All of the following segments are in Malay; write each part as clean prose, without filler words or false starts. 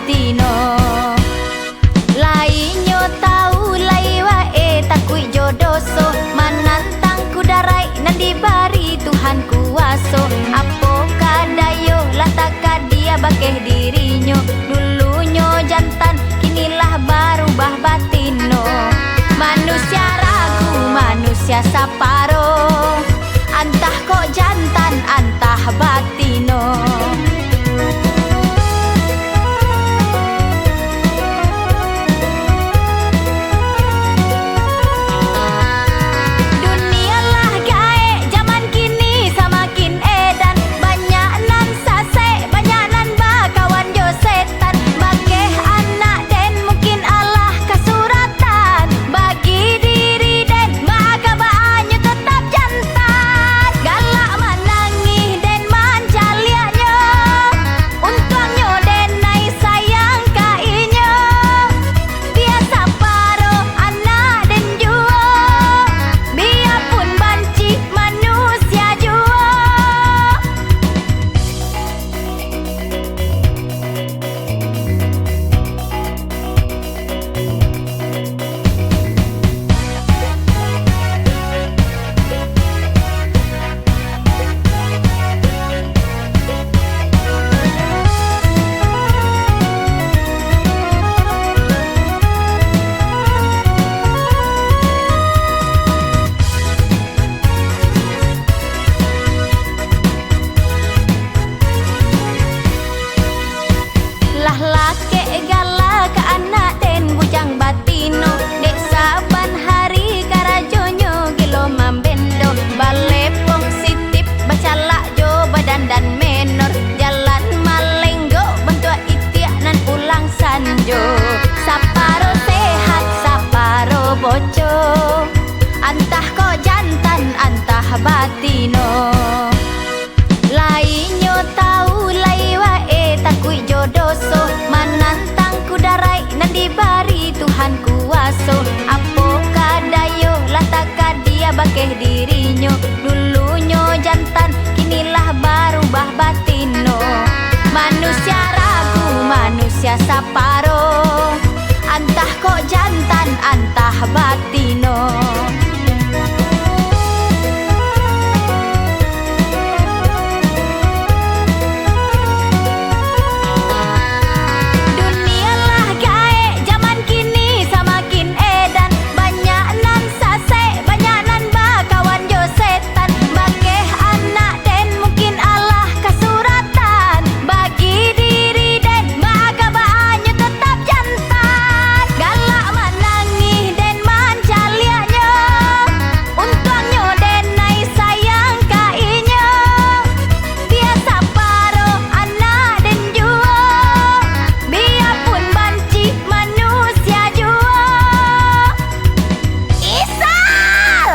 batino. Lainyo tahu lai wae takui jodoso, manantang kudarai nan dibari Tuhan kuaso. Apo kadayo lataka dia bakeh dirinyo, dulunyo jantan kinilah barubah batino. Manusia ragu manusia saparo, antah kok jantan antah batino. Saparo sehat, saparo boco, antah kok jantan, antah batino. Lainyo tahu lai wae takui jodoso, manantang kudarai nan dibari Tuhan kuaso. Apo kadayo lataka dia bakeh dirinyo, dulunyo jantan kinilah barubah batino. Manusia ragu manusia saparo, antah kok jantan antah batino. Dunialah gae zaman kini semakin edan, banyak nan sase banyak nan bakawan jo setan. Bakeh anak den mungkin Allah kasuratan, bagi diri den baka baanyo tetap jantan. Galak menangih den mancalianyo, untungnya den nai sayang kainyo. Biasa paro anak den juo, biarpun banci manusia juo. Isal!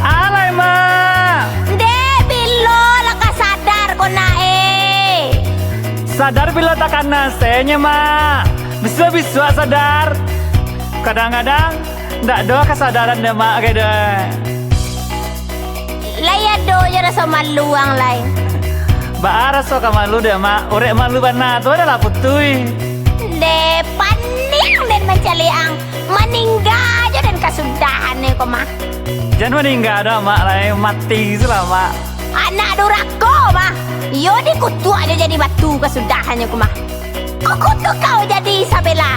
Alay mak, Dek bilo laka sadar ko na eh. sadar bila takkan nasenya mak. Bisa-bisa sadar. Kadang-kadang ndak doa kesadaran deh mak kayak deh. Laya do ya rasa maluang lain. Baara so kamalu deh mak. Urek malu bana tu adalah putui. De paning dan mencaliang meninggal aja dan kasudahan nih kok mah. Jangan meninggal dah mak lain mati lah mak. Anak durako mah. Yo di kutu aja jadi batu kesudahannya kok mah. Kok kutu kau jadi Isabella?